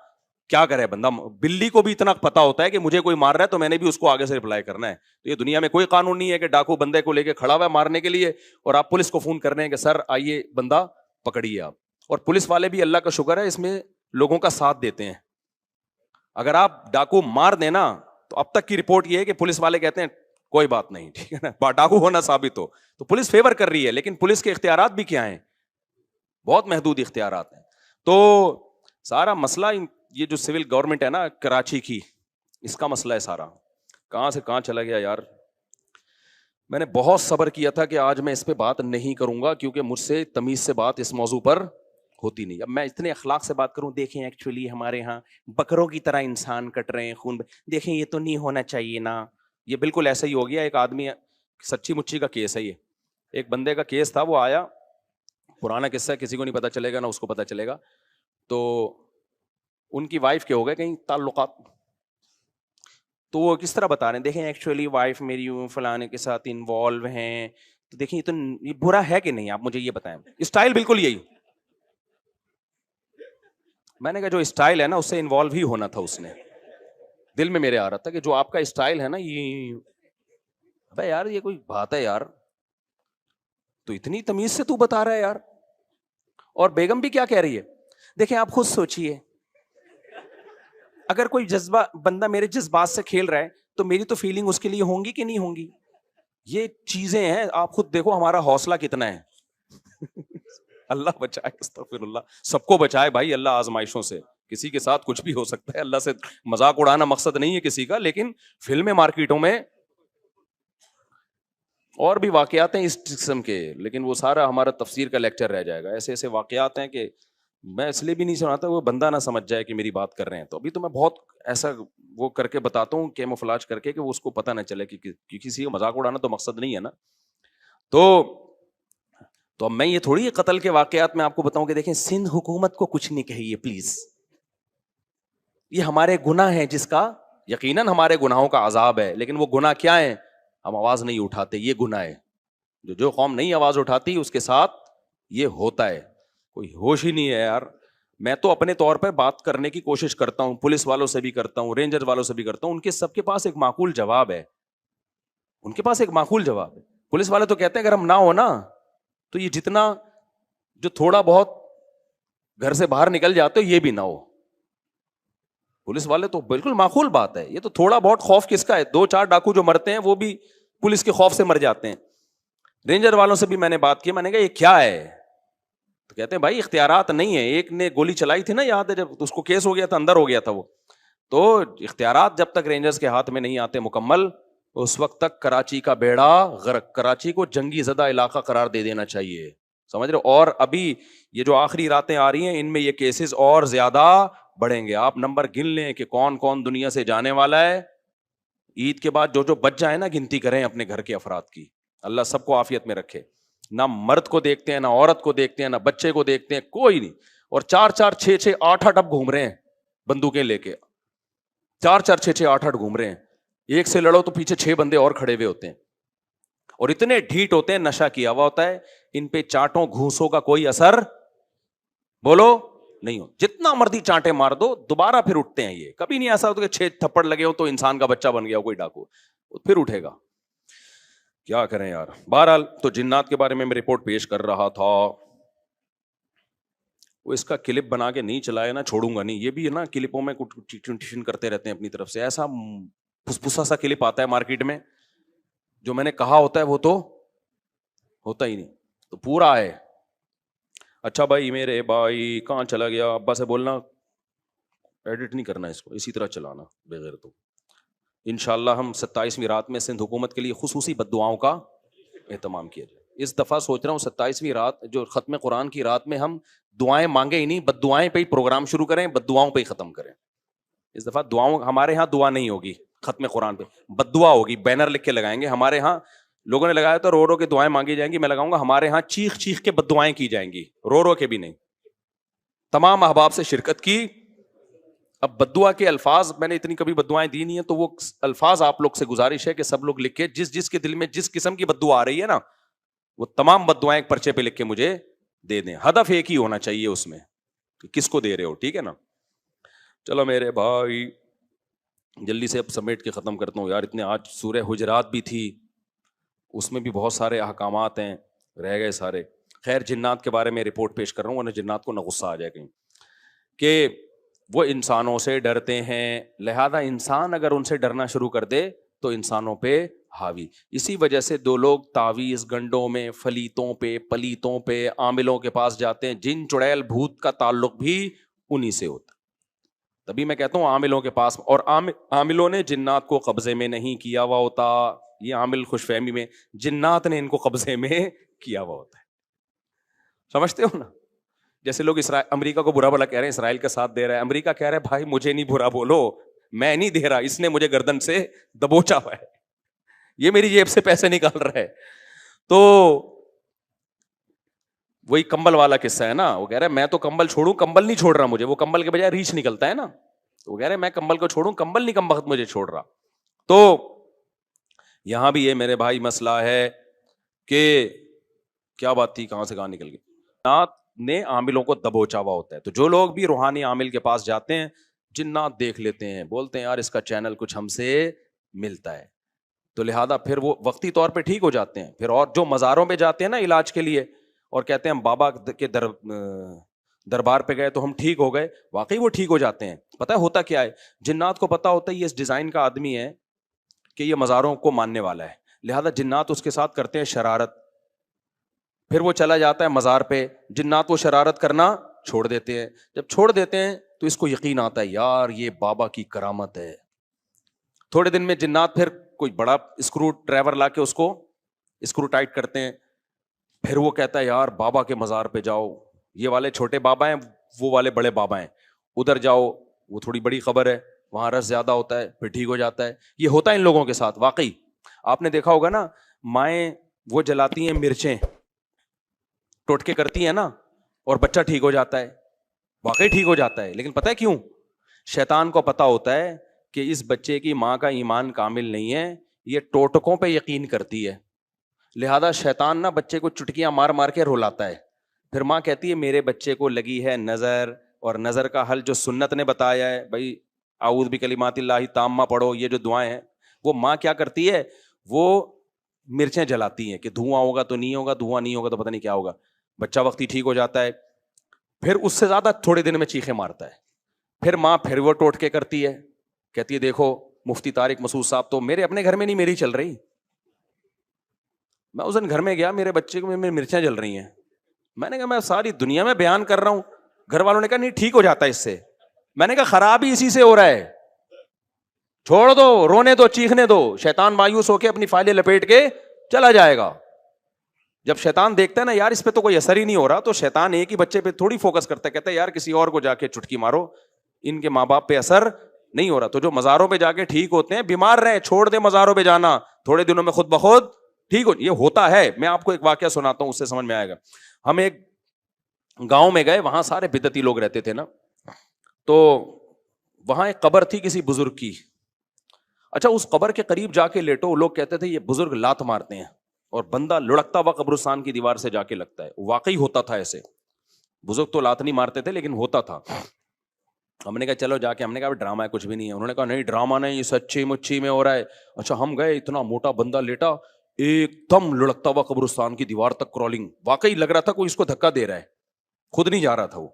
کیا کرے, بندہ بلی کو بھی اتنا پتا ہوتا ہے کہ مجھے کوئی مار رہا ہے تو میں نے بھی اس کو آگے سے رپلائی کرنا ہے. تو یہ دنیا میں کوئی قانون نہیں ہے کہ ڈاکو بندے کو لے کے کھڑا ہوا ہے مارنے کے لیے اور آپ پولیس کو فون کر رہے ہیں کہ سر آئیے بندہ پکڑیے آپ. اور پولیس والے بھی اللہ کا شکر ہے اس میں لوگوں کا ساتھ دیتے ہیں. اگر آپ ڈاکو مار دینا تو اب تک کی رپورٹ یہ ہے کہ پولیس والے کہتے ہیں کوئی بات نہیں, ٹھیک ہے نا, ڈاکو ہونا ثابت ہو تو پولیس فیور کر رہی ہے. لیکن پولیس کے اختیارات بھی کیا ہیں؟ بہت محدود اختیارات ہیں. تو سارا مسئلہ یہ جو سول گورنمنٹ ہے نا کراچی کی, اس کا مسئلہ ہے سارا. کہاں سے کہاں چلا گیا یار. میں نے بہت صبر کیا تھا کہ آج میں اس پہ بات نہیں کروں گا کیونکہ مجھ سے تمیز سے بات اس موضوع پر ہوتی نہیں. اب میں اتنے اخلاق سے بات کروں, دیکھیں ایکچولی ہمارے ہاں بکروں کی طرح انسان کٹ رہے ہیں, خون دیکھیں یہ تو نہیں ہونا چاہیے نا. یہ بالکل ایسا ہی ہو گیا. ایک آدمی, سچی مچی کا کیس ہے یہ, ایک بندے کا کیس تھا, وہ آیا, پرانا قصہ ہے, کسی کو نہیں پتا چلے گا, نہ اس کو پتا چلے گا. تو ان کی وائف کے ہو گئے کہیں تعلقات, تو وہ کس طرح بتا رہے ہیں, دیکھیں ایکچولی وائف میری فلانے کے ساتھ انوالو ہیں, تو دیکھیں یہ برا ہے کہ نہیں, آپ مجھے یہ بتائیں. اسٹائل بالکل یہی. میں نے کہا جو اسٹائل ہے نا اس سے انوالو ہی ہونا تھا. اس نے دل میں میرے آ رہا تھا کہ جو آپ کا اسٹائل ہے نا, یہ ابے یار یہ کوئی بات ہے یار, تو اتنی تمیز سے تو بتا رہا ہے یار. اور بیگم بھی کیا کہہ رہی ہے, دیکھیں آپ خود سوچئے, اگر کوئی جذبہ بندہ میرے جذبات سے کھیل رہا ہے تو میری تو فیلنگ اس کے لیے ہوں گی کہ نہیں ہوں گی. یہ چیزیں ہیں, آپ خود دیکھو ہمارا حوصلہ کتنا ہے. اللہ بچائے, استغفر اللہ, سب کو بچائے بھائی اللہ آزمائشوں سے. کسی کے ساتھ کچھ بھی ہو سکتا ہے, اللہ سے مذاق اڑانا مقصد نہیں ہے کسی کا, لیکن فلمیں مارکیٹوں میں اور بھی واقعات ہیں اس قسم کے, لیکن وہ سارا ہمارا تفسیر کا لیکچر رہ جائے گا. ایسے ایسے واقعات ہیں کہ میں اس لیے بھی نہیں سناتا وہ بندہ نہ سمجھ جائے کہ میری بات کر رہے ہیں. تو ابھی تو میں بہت ایسا وہ کر کے بتاتا ہوں کیموفلاج کر کے کہ وہ اس کو پتہ نہ چلے کہ کسی کا مذاق اڑانا تو مقصد نہیں ہے نا. تو اب میں یہ تھوڑی قتل کے واقعات میں آپ کو بتاؤں کہ دیکھیں سندھ حکومت کو کچھ نہیں کہیے پلیز, یہ ہمارے گناہ ہیں جس کا یقیناً ہمارے گناہوں کا عذاب ہے, لیکن وہ گناہ کیا ہے؟ ہم آواز نہیں اٹھاتے, یہ گناہ ہے. جو قوم نہیں آواز اٹھاتی اس کے ساتھ یہ ہوتا ہے. کوئی ہوش ہی نہیں ہے یار. میں تو اپنے طور پر بات کرنے کی کوشش کرتا ہوں, پولیس والوں سے بھی کرتا ہوں, رینجر والوں سے بھی کرتا ہوں, ان کے سب کے پاس ایک معقول جواب ہے. ان کے پاس ایک معقول جواب ہے. پولیس والے تو کہتے ہیں اگر ہم نہ ہو نا تو یہ جتنا جو تھوڑا بہت گھر سے باہر نکل جاتے ہو یہ بھی نہ ہو. پولیس والے تو بالکل معقول بات ہے, یہ تو تھوڑا بہت خوف کس کا ہے؟ 2-4 ڈاکو جو مرتے ہیں وہ بھی پولیس کے خوف سے مر جاتے ہیں. رینجر والوں سے بھی میں نے بات کی, میں نے کہا یہ کیا ہے؟ تو کہتے ہیں بھائی اختیارات نہیں ہے. ایک نے گولی چلائی تھی نا, یاد ہے جب اس کو کیس ہو گیا تھا, اندر ہو گیا تھا وہ. تو اختیارات جب تک رینجرز کے ہاتھ میں نہیں آتے مکمل, اس وقت تک کراچی کا بیڑا غرق, کراچی کو جنگی زدہ علاقہ قرار دے دینا چاہیے, سمجھ رہے ہو؟ اور ابھی یہ جو آخری راتیں آ رہی ہیں ان میں یہ کیسز اور زیادہ بڑھیں گے. آپ نمبر گن لیں کہ کون کون دنیا سے جانے والا ہے. عید کے بعد جو بچ جائے نا, گنتی کریں اپنے گھر کے افراد کی. اللہ سب کو عافیت میں رکھے. نہ مرد کو دیکھتے ہیں, نہ عورت کو دیکھتے ہیں, نہ بچے کو دیکھتے ہیں, کوئی نہیں. اور 4-4 6-6 8-8 اب گھوم رہے ہیں بندوقیں لے کے, 4-4 6-6 8-8 گھوم رہے ہیں. ایک سے لڑو تو پیچھے 6 بندے اور کھڑے ہوئے ہوتے ہیں, اور اتنے ڈھیٹ ہوتے ہیں, نشہ کیا ہوا ہوتا ہے. ان پہ چانٹوں گھوسوں کا کوئی اثر بولو نہیں ہو. جتنا مرضی چانٹے مار دو دوبارہ پھر اٹھتے ہیں. یہ کبھی نہیں ایسا ہوتا کہ 6 تھپڑ لگے ہو تو انسان کا بچہ بن گیا ہو کوئی ڈاکو, پھر اٹھے گا. کیا کریں یار. بہرحال تو جنات کے بارے میں رپورٹ پیش کر رہا تھا. وہ اس کا کلپ بنا کے نہیں چلایا نا, چھوڑوں گا نہیں. یہ بھی ہے نا کلپوں میں ٹیوشن کرتے رہتے ہیں اپنی طرف سے. ایسا پھسپھسا سا کلپ آتا ہے مارکیٹ میں, جو میں نے کہا ہوتا ہے وہ تو ہوتا ہی نہیں. تو پورا ہے. اچھا بھائی میرے بھائی کہاں چلا گیا؟ ابا سے بولنا ایڈٹ نہیں کرنا اس کو, اسی طرح چلانا بغیر. تو انشاءاللہ ہم 27ویں رات میں سندھ حکومت کے لیے خصوصی بد دعاؤں کا اہتمام کیا جائے. اس دفعہ سوچ رہا ہوں 27ویں رات جو ختم قرآن کی رات میں ہم دعائیں مانگے ہی نہیں, بد دعائیں پہ ہی پروگرام شروع کریں, بد دعاؤں پہ ہی ختم کریں. اس دفعہ دعاؤں, ہمارے یہاں دعا نہیں ہوگی ختم قرآن پہ, بد دعا ہوگی. بینر لکھ کے لگائیں گے. ہمارے یہاں لوگوں نے لگایا تو رو رو کے دعائیں مانگی جائیں گی, میں لگاؤں گا ہمارے ہاں چیخ چیخ کے بد دعائیں کی جائیں گی, رو رو کے بھی نہیں. تمام احباب سے شرکت کی. اب بد دعا کے الفاظ میں نے اتنی کبھی بد دعائیں دی نہیں ہیں, تو وہ الفاظ آپ لوگ سے گزارش ہے کہ سب لوگ لکھ کے جس کے دل میں جس قسم کی بد دعا آ رہی ہے نا, وہ تمام بد دعائیں ایک پرچے پہ لکھ کے مجھے دے دیں. ہدف ایک ہی ہونا چاہیے اس میں, کس کو دے رہے ہو, ٹھیک ہے نا. چلو میرے بھائی جلدی سے اب سمیٹ کے ختم کرتا ہوں یار. اتنے آج سورہ حجرات بھی تھی, اس میں بھی بہت سارے احکامات ہیں, رہ گئے سارے. خیر جنات کے بارے میں رپورٹ پیش کر رہا ہوں, ورنہ جنات کو نہ غصہ آ جائے کہیں, کہ وہ انسانوں سے ڈرتے ہیں, لہذا انسان اگر ان سے ڈرنا شروع کر دے تو انسانوں پہ حاوی. اسی وجہ سے 2 لوگ تعویذ گنڈوں میں, فلیتوں پہ, پلیتوں پہ, عاملوں کے پاس جاتے ہیں. جن چڑیل بھوت کا تعلق بھی انہی سے ہوتا. تبھی میں کہتا ہوں عاملوں کے پاس, اور عاملوں نے جنات کو قبضے میں نہیں کیا ہوا ہوتا. یہ عامل خوش فہمی میں, جنات نے ان کو قبضے میں کیا ہوا ہوتا ہے. سمجھتے ہو نا؟ جیسے لوگ امریکہ کو برا بھلا کہہ رہے ہیں, اسرائیل کا ساتھ دے رہا ہے. امریکہ کہہ رہا ہے بھائی مجھے نہیں برا بولو, میں نہیں دے رہا, اس نے مجھے گردن سے دبوچا ہوا ہے, یہ میری جیب سے پیسے نکال رہا ہے. تو وہی کمبل والا قصہ ہے نا, وہ کہہ رہا ہے میں تو کمبل چھوڑوں, کمبل نہیں چھوڑ رہا مجھے, وہ کمبل کے بجائے ریچھ نکلتا ہے نا, تو وہ کہہ رہے میں کمبل کو چھوڑوں, کمبل نہیں کم وقت مجھے چھوڑ رہا. تو یہاں بھی یہ میرے بھائی مسئلہ ہے کہ کیا بات تھی, کہاں سے کہاں نکل گئی. جنات نے عاملوں کو دبوچا ہوا ہوتا ہے. تو جو لوگ بھی روحانی عامل کے پاس جاتے ہیں, جنات دیکھ لیتے ہیں, بولتے ہیں یار اس کا چینل کچھ ہم سے ملتا ہے, تو لہذا پھر وہ وقتی طور پہ ٹھیک ہو جاتے ہیں. پھر اور جو مزاروں پہ جاتے ہیں نا علاج کے لیے, اور کہتے ہیں ہم بابا کے دربار پہ گئے تو ہم ٹھیک ہو گئے, واقعی وہ ٹھیک ہو جاتے ہیں. پتہ ہوتا کیا ہے, جنات کو پتہ ہوتا ہے یہ اس ڈیزائن کا آدمی ہے کہ یہ مزاروں کو ماننے والا ہے, لہذا جنات اس کے ساتھ کرتے ہیں شرارت. پھر وہ چلا جاتا ہے مزار پہ, جنات وہ شرارت کرنا چھوڑ دیتے ہیں. جب چھوڑ دیتے ہیں تو اس کو یقین آتا ہے یار یہ بابا کی کرامت ہے. تھوڑے دن میں جنات پھر کوئی بڑا اسکرو ڈرائیور لا کے اس کو اسکرو ٹائٹ کرتے ہیں. پھر وہ کہتا ہے یار بابا کے مزار پہ جاؤ, یہ والے چھوٹے بابا ہیں وہ والے بڑے بابا ہیں, ادھر جاؤ وہ تھوڑی بڑی خبر ہے, وہاں رس زیادہ ہوتا ہے, پھر ٹھیک ہو جاتا ہے. یہ ہوتا ہے ان لوگوں کے ساتھ. واقعی آپ نے دیکھا ہوگا نا, مائیں وہ جلاتی ہیں مرچیں, ٹوٹکے کرتی ہیں نا, اور بچہ ٹھیک ہو جاتا ہے, واقعی ٹھیک ہو جاتا ہے. لیکن پتہ ہے کیوں؟ شیطان کو پتا ہوتا ہے کہ اس بچے کی ماں کا ایمان کامل نہیں ہے, یہ ٹوٹکوں پہ یقین کرتی ہے, لہذا شیطان نا بچے کو چٹکیاں مار مار کے رلاتا ہے. پھر ماں کہتی ہے میرے بچے کو لگی ہے نظر, اور نظر کا حل جو سنت نے بتایا ہے, بھائی اعوذ بکلمات اللہ تامہ پڑھو, یہ جو دعائیں ہیں, وہ ماں کیا کرتی ہے, وہ مرچیں جلاتی ہیں کہ دھواں ہوگا تو نہیں ہوگا, دھواں نہیں ہوگا تو پتہ نہیں کیا ہوگا. بچہ وقتی ٹھیک ہو جاتا ہے, پھر اس سے زیادہ تھوڑے دن میں چیخیں مارتا ہے. پھر ماں پھر وہ ٹوٹکے کرتی ہے, کہتی ہے دیکھو مفتی طارق مسعود صاحب تو میرے اپنے گھر میں نہیں میری چل رہی, میں اس دن گھر میں گیا, میرے بچے کو میں مرچیں جل رہی ہیں. میں نے کہا میں ساری دنیا میں بیان کر رہا ہوں. گھر والوں نے کہا نہیں ٹھیک ہو جاتا ہے اس سے. میں نے کہا خراب ہی اسی سے ہو رہا ہے, چھوڑ دو, رونے دو, چیخنے دو, شیطان مایوس ہو کے اپنی فائلیں لپیٹ کے چلا جائے گا. جب شیطان دیکھتا ہے نا یار اس پہ تو کوئی اثر ہی نہیں ہو رہا, تو شیطان ایک ہی بچے پہ تھوڑی فوکس کرتا ہے, کہتا ہے یار کسی اور کو جا کے چٹکی مارو, ان کے ماں باپ پہ اثر نہیں ہو رہا. تو جو مزاروں پہ جا کے ٹھیک ہوتے ہیں, بیمار رہے, چھوڑ دے مزاروں پہ جانا, تھوڑے دنوں میں خود بخود ٹھیک ہو. یہ ہوتا ہے. میں آپ کو ایک واقعہ سناتا ہوں, اس سے سمجھ میں آئے گا. ہم ایک گاؤں میں گئے, وہاں سارے بدعتی لوگ رہتے تھے نا, تو وہاں ایک قبر تھی کسی بزرگ کی. اچھا اس قبر کے قریب جا کے لیٹو, لوگ کہتے تھے یہ بزرگ لات مارتے ہیں, اور بندہ لڑکتا ہوا قبرستان کی دیوار سے جا کے لگتا ہے. واقعی ہوتا تھا ایسے, بزرگ تو لات نہیں مارتے تھے لیکن ہوتا تھا. ہم نے کہا چلو جا کے, ہم نے کہا ڈرامہ ہے کچھ بھی نہیں ہے. انہوں نے کہا نہیں ڈرامہ نہیں, یہ سچی مچی میں ہو رہا ہے. اچھا ہم گئے, اتنا موٹا بندہ لیٹا, ایک دم لڑکتا ہوا قبرستان کی دیوار تک کرالنگ, واقعی لگ رہا تھا کوئی اس کو دھکا دے رہا ہے, خود نہیں جا رہا تھا وہ,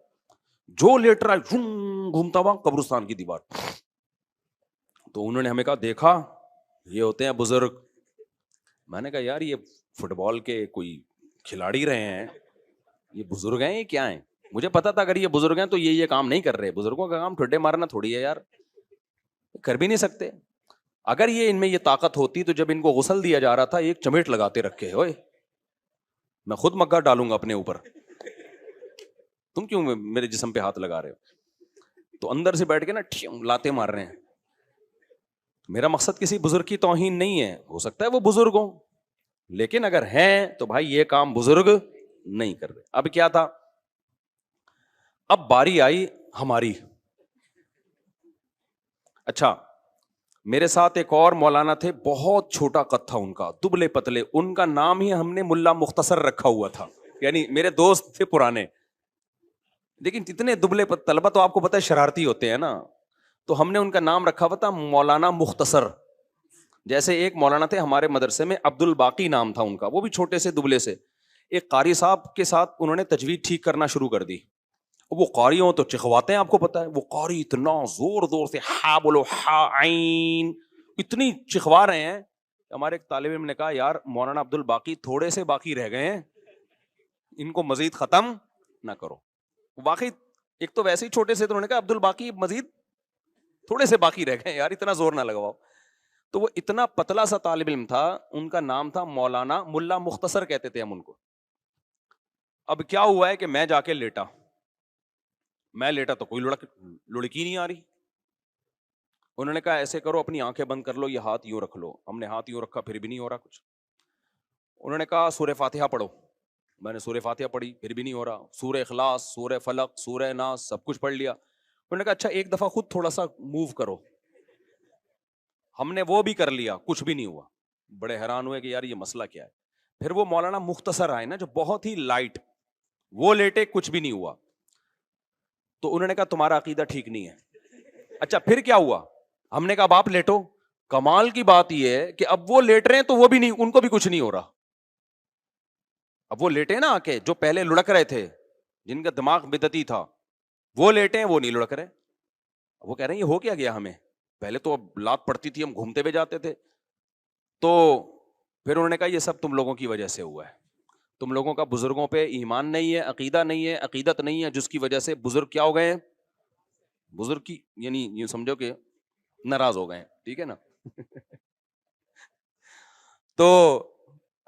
جو لیٹ رہا ہے گھومتا ہوا قبرستان کی دیوار. تو انہوں نے ہمیں کہا دیکھا یہ ہوتے ہیں بزرگ. میں نے کہا یار یہ فٹ بال کے کوئی کھلاڑی رہے ہیں, یہ بزرگ ہیں یہ کیا ہیں؟ مجھے پتا تھا اگر یہ بزرگ ہیں تو یہ کام نہیں کر رہے. بزرگوں کا کام ٹھڈے مارنا تھوڑی ہے یار, کر بھی نہیں سکتے. اگر یہ ان میں یہ طاقت ہوتی تو جب ان کو غسل دیا جا رہا تھا ایک چمیٹ لگاتے رکھے, ہوئے میں خود مگا ڈالوں گا اپنے اوپر, تم کیوں میرے جسم پہ ہاتھ لگا رہے ہو؟ تو اندر سے بیٹھ کے نا لاتے مار رہے ہیں. میرا مقصد کسی بزرگ کی توہین نہیں ہے, ہو سکتا ہے وہ بزرگ ہوں, لیکن اگر ہیں تو بھائی یہ کام بزرگ نہیں کر رہے. اب کیا تھا, اب باری آئی ہماری. اچھا میرے ساتھ ایک اور مولانا تھے, بہت چھوٹا قد تھا ان کا, دبلے پتلے, ان کا نام ہی ہم نے ملا مختصر رکھا ہوا تھا, یعنی میرے دوست تھے پرانے. لیکن اتنے دبلے طلبہ تو آپ کو پتہ ہے شرارتی ہوتے ہیں نا, تو ہم نے ان کا نام رکھا ہوا تھا مولانا مختصر. جیسے ایک مولانا تھے ہمارے مدرسے میں, عبد الباقی نام تھا ان کا, وہ بھی چھوٹے سے دبلے سے. ایک قاری صاحب کے ساتھ انہوں نے تجوید ٹھیک کرنا شروع کر دی. وہ قاری ہوں تو چکھواتے ہیں, آپ کو پتا ہے, وہ قاری اتنا زور زور سے ہا بولو ہا عین, اتنی چکھوا رہے ہیں. ہمارے ایک طالب علم نے کہا یار مولانا عبد الباقی تھوڑے سے باقی رہ گئے ہیں, ان کو مزید ختم نہ کرو. واقعی ایک تو ویسے ہی چھوٹے سے, تو انہوں نے کہا عبد الباقی مزید تھوڑے سے باقی رہ گئے یار, اتنا زور نہ لگواؤ. تو وہ اتنا پتلا سا طالب علم تھا, ان کا نام تھا مولانا ملا مختصر کہتے تھے ہم ان کو. اب کیا ہوا ہے کہ میں جا کے لیٹا تو کوئی لڑکی نہیں آ رہی. انہوں نے کہا ایسے کرو اپنی آنکھیں بند کر لو, یہ ہاتھ یوں رکھ لو. ہم نے ہاتھ یوں رکھا, پھر بھی نہیں ہو رہا کچھ. انہوں نے کہا سورہ فاتحہ پڑھو. میں نے سورہ فاتحہ پڑھی, پھر بھی نہیں ہو رہا. سورہ اخلاص, سورہ فلق, سورہ ناس, سب کچھ پڑھ لیا. انہوں نے کہا اچھا ایک دفعہ خود تھوڑا سا موو کرو. ہم نے وہ بھی کر لیا, کچھ بھی نہیں ہوا. بڑے حیران ہوئے کہ یار یہ مسئلہ کیا ہے. پھر وہ مولانا مختصر آئے نا, جو بہت ہی لائٹ, وہ لیٹے, کچھ بھی نہیں ہوا. تو انہوں نے کہا تمہارا عقیدہ ٹھیک نہیں ہے. اچھا پھر کیا ہوا؟ ہم نے کہا اب آپ لیٹو. کمال کی بات یہ ہے کہ اب وہ لیٹ رہے ہیں تو وہ بھی نہیں, ان کو بھی کچھ نہیں ہو رہا. اب وہ لیٹے نا آ کے, جو پہلے لڑک رہے تھے, جن کا دماغ بدعتی تھا, وہ لیٹے ہیں, وہ نہیں لڑک رہے. وہ کہہ رہے ہیں یہ ہو کیا گیا ہمیں, پہلے تو اب لات پڑتی تھی, ہم گھومتے ہوئے جاتے تھے. تو پھر انہوں نے کہا یہ سب تم لوگوں کی وجہ سے ہوا ہے, تم لوگوں کا بزرگوں پہ ایمان نہیں ہے, عقیدہ نہیں ہے, عقیدت نہیں ہے, جس کی وجہ سے بزرگ کیا ہو گئے ہیں, بزرگ کی یعنی یہ سمجھو کہ ناراض ہو گئے ہیں. ٹھیک ہے نا. تو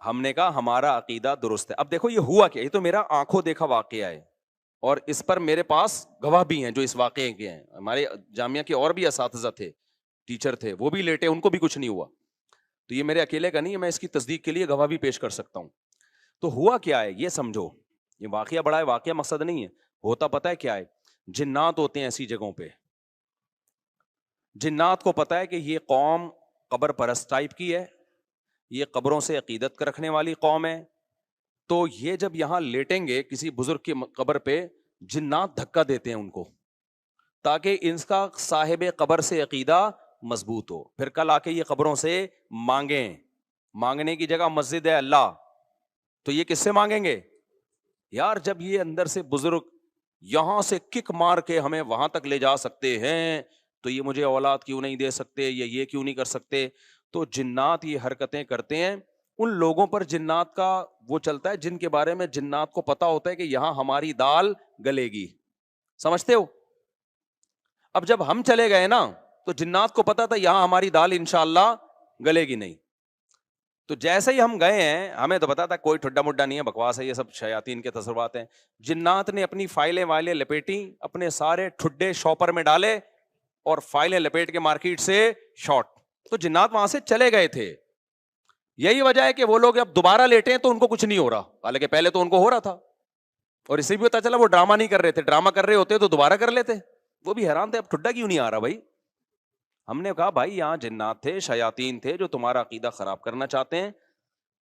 ہم نے کہا ہمارا عقیدہ درست ہے. اب دیکھو یہ ہوا کیا, یہ تو میرا آنکھوں دیکھا واقعہ ہے, اور اس پر میرے پاس گواہ بھی ہیں جو اس واقعے کے ہیں. ہمارے جامعہ کے اور بھی اساتذہ تھے, ٹیچر تھے, وہ بھی لیٹے, ان کو بھی کچھ نہیں ہوا. تو یہ میرے اکیلے کا نہیں ہے, میں اس کی تصدیق کے لیے گواہ بھی پیش کر سکتا ہوں. تو ہوا کیا ہے یہ سمجھو, یہ واقعہ بڑا ہے, واقعہ مقصد نہیں ہے. ہوتا پتہ ہے کیا ہے, جنات ہوتے ہیں ایسی جگہوں پہ. جنات کو پتہ ہے کہ یہ قوم قبر پرست ٹائپ کی ہے, یہ قبروں سے عقیدت رکھنے والی قوم ہے, تو یہ جب یہاں لیٹیں گے کسی بزرگ کی قبر پہ, جنات دھکا دیتے ہیں ان کو تاکہ ان کا صاحب قبر سے عقیدہ مضبوط ہو. پھر کل آ کے یہ قبروں سے مانگیں. مانگنے کی جگہ مسجد ہے اللہ, تو یہ کس سے مانگیں گے یار؟ جب یہ اندر سے بزرگ یہاں سے کک مار کے ہمیں وہاں تک لے جا سکتے ہیں, تو یہ مجھے اولاد کیوں نہیں دے سکتے, یا یہ کیوں نہیں کر سکتے؟ تو جنات یہ حرکتیں کرتے ہیں. ان لوگوں پر جنات کا وہ چلتا ہے جن کے بارے میں جنات کو پتا ہوتا ہے کہ یہاں ہماری دال گلے گی. سمجھتے ہو؟ اب جب ہم چلے گئے نا, تو جنات کو پتا تھا یہاں ہماری دال انشاءاللہ گلے گی نہیں. تو جیسے ہی ہم گئے ہیں, ہمیں تو پتا تھا کوئی ٹھڈا مڈا نہیں ہے, بکواس ہے, یہ سب شیاطین کے تصورات ہیں. جنات نے اپنی فائلیں وائلیں لپیٹی, اپنے سارے ٹھڈے شاپر میں ڈالے اور فائلیں لپیٹ کے مارکیٹ سے شارٹ. تو جنات وہاں سے چلے گئے تھے. یہی وجہ ہے کہ وہ لوگ اب دوبارہ لیٹے تو ان کو کچھ نہیں ہو رہا, حالانکہ پہلے تو ان کو ہو رہا تھا. اور اسے بھی پتا چلا وہ ڈرامہ نہیں کر رہے تھے, ڈرامہ کر رہے ہوتے تو دوبارہ کر لیتے. وہ بھی حیران تھے اب ٹھڈا کیوں نہیں آ رہا بھائی. ہم نے کہا بھائی یہاں جنات تھے, شیاطین تھے جو تمہارا عقیدہ خراب کرنا چاہتے ہیں.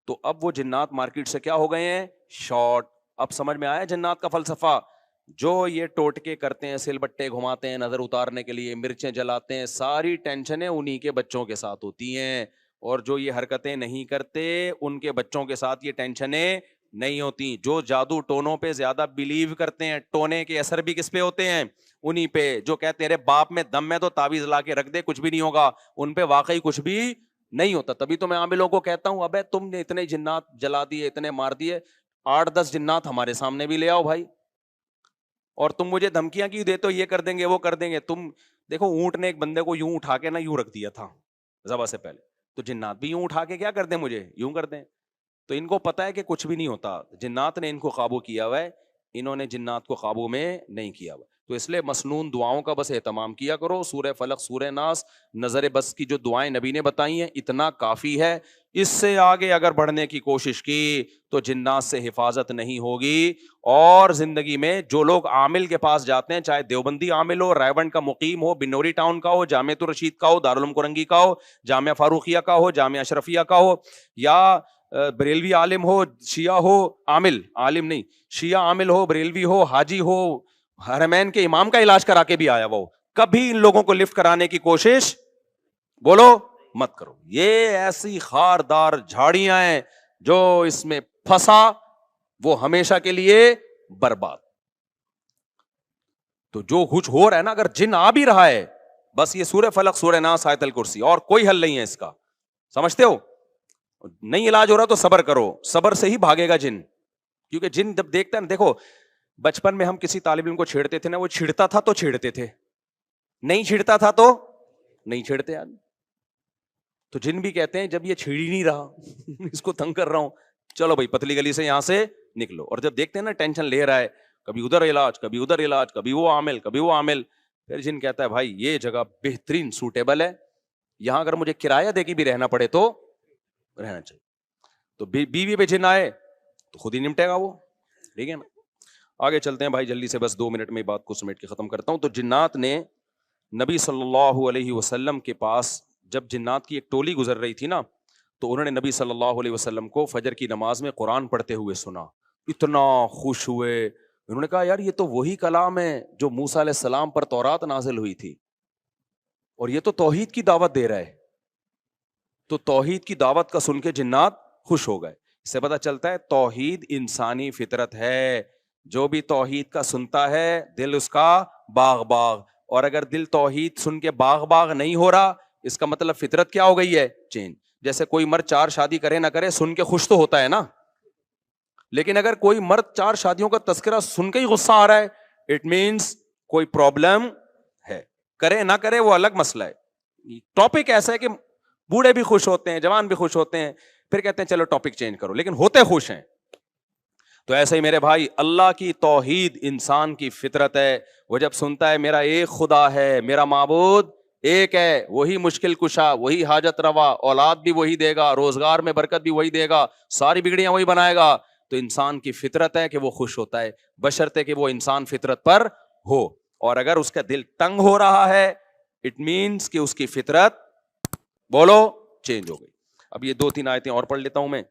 تو اب وہ جنات مارکیٹ سے کیا ہو گئے ہیں, شارٹ. اب سمجھ میں آیا جنات کا فلسفہ. جو یہ ٹوٹکے کرتے ہیں, سل بٹے گھماتے ہیں نظر اتارنے کے لیے, مرچیں جلاتے ہیں, ساری ٹینشنیں انہی کے بچوں کے ساتھ ہوتی ہیں. اور جو یہ حرکتیں نہیں کرتے ان کے بچوں کے ساتھ یہ ٹینشنیں نہیں ہوتی. جو جادو ٹونوں پہ زیادہ بلیو کرتے ہیں, ٹونے کے اثر بھی کس پہ ہوتے ہیں, انہی پہ. جو کہتے ہیں تیرے باپ میں دم ہے تو تعویذ لا کے رکھ دے کچھ بھی نہیں ہوگا, ان پہ واقعی کچھ بھی نہیں ہوتا. تبھی تو میں عاملوں کو کہتا ہوں ابے تم نے اتنے جنات جلا دیے, اتنے مار دیے, 8-10 جنات ہمارے سامنے بھی لے آؤ بھائی. اور تم مجھے دھمکیاں کیوں دیتے ہو, یہ کر دیں گے وہ کر دیں گے. تم دیکھو اونٹ نے ایک بندے کو یوں اٹھا کے نا یوں رکھ دیا تھا ذبح سے پہلے, تو جنات بھی یوں اٹھا کے کیا کر دیں, مجھے یوں کر دیں. تو ان کو پتا ہے کہ کچھ بھی نہیں ہوتا, جنات نے ان کو قابو کیا ہوا ہے, انہوں نے جنات کو قابو میں نہیں کیا ہوا. تو اس لیے مسنون دعاؤں کا بس اہتمام کیا کرو. سورہ فلق, سورہ ناس, نظر بس کی جو دعائیں نبی نے بتائی ہیں اتنا کافی ہے. اس سے آگے اگر بڑھنے کی کوشش کی تو جنات سے حفاظت نہیں ہوگی. اور زندگی میں جو لوگ عامل کے پاس جاتے ہیں, چاہے دیوبندی عامل ہو, رائیونڈ کا مقیم ہو, بنوری ٹاؤن کا ہو, جامعہ الرشید کا ہو, دارالعلوم کورنگی کا ہو, جامعہ فاروقیہ کا ہو, جامعہ اشرفیہ کا ہو, یا بریلوی عالم ہو, شیعہ ہو, عامل عالم نہیں, شیعہ عامل ہو, بریلوی ہو, حاجی ہو, حرمین کے امام کا علاج کرا کے بھی آیا وہ, کبھی ان لوگوں کو لفٹ کرانے کی کوشش بولو مت کرو. یہ ایسی خاردار جھاڑیاں ہیں جو اس میں پھنسا وہ ہمیشہ کے لیے برباد. تو جو کچھ ہو رہا ہے نا, اگر جن آ بھی رہا ہے, بس یہ سورہ فلق, سورہ ناس, آیت الکرسی, اور کوئی حل نہیں ہے اس کا. سمجھتے ہو؟ نہیں علاج ہو رہا تو صبر کرو, صبر سے ہی بھاگے گا جن. کیونکہ جن جب دیکھتا ہے نا, دیکھو بچپن میں ہم کسی طالب علم کو چھیڑتے تھے نا, وہ چھڑتا تھا تو چھیڑتے تھے, نہیں چھڑتا تھا تو نہیں چھیڑتے. تو جن بھی کہتے ہیں جب یہ چھیڑ ہی نہیں رہا اس کو تنگ کر رہا ہوں, چلو بھائی پتلی گلی سے یہاں سے نکلو. اور جب دیکھتے ہیں نا ٹینشن لے رہا ہے, کبھی ادھر علاج, کبھی ادھر علاج, کبھی وہ عامل, کبھی وہ عامل, پھر جن کہتا ہے بھائی یہ جگہ بہترین سوٹیبل ہے, یہاں اگر مجھے کرایہ دے کے بھی رہنا پڑے تو رہنا چاہیے. تو بیوی پہ جن آئے تو خود ہی نمٹے گا وہ. ٹھیک ہے نا, آگے چلتے ہیں بھائی جلدی سے, بس 2 منٹ میں بات کو سمیٹ کے ختم کرتا ہوں. تو جنات نے نبی صلی اللہ علیہ وسلم کے پاس, جب جنات کی ایک ٹولی گزر رہی تھی نا, تو انہوں نے نبی صلی اللہ علیہ وسلم کو فجر کی نماز میں قرآن پڑھتے ہوئے سنا. اتنا خوش ہوئے, انہوں نے کہا یار یہ تو وہی کلام ہے جو موسیٰ علیہ السلام پر تورات نازل ہوئی تھی, اور یہ تو توحید کی دعوت دے رہا ہے. تو توحید کی دعوت کا سن کے جنات خوش ہو گئے. اس سے پتہ چلتا ہے توحید انسانی فطرت ہے, جو بھی توحید کا سنتا ہے دل اس کا باغ باغ. اور اگر دل توحید سن کے باغ باغ نہیں ہو رہا, اس کا مطلب فطرت کیا ہو گئی ہے, چینج. جیسے کوئی مرد 4 شادی کرے نہ کرے, سن کے خوش تو ہوتا ہے نا, لیکن اگر کوئی مرد 4 شادیوں کا تذکرہ سن کے ہی غصہ آ رہا ہے, اٹ مینس کوئی پرابلم ہے. کرے نہ کرے وہ الگ مسئلہ ہے. ٹاپک ایسا ہے کہ بوڑھے بھی خوش ہوتے ہیں, جوان بھی خوش ہوتے ہیں, پھر کہتے ہیں چلو ٹاپک چینج کرو, لیکن ہوتے خوش ہیں. تو ایسے ہی میرے بھائی اللہ کی توحید انسان کی فطرت ہے. وہ جب سنتا ہے میرا ایک خدا ہے, میرا معبود ایک ہے, وہی مشکل کشا, وہی حاجت روا, اولاد بھی وہی دے گا, روزگار میں برکت بھی وہی دے گا, ساری بگڑیاں وہی بنائے گا, تو انسان کی فطرت ہے کہ وہ خوش ہوتا ہے, بشرطے کہ وہ انسان فطرت پر ہو. اور اگر اس کا دل تنگ ہو رہا ہے, اٹ مینس کہ اس کی فطرت بولو چینج ہو گئی. اب یہ 2-3 آیتیں اور پڑھ لیتا ہوں میں.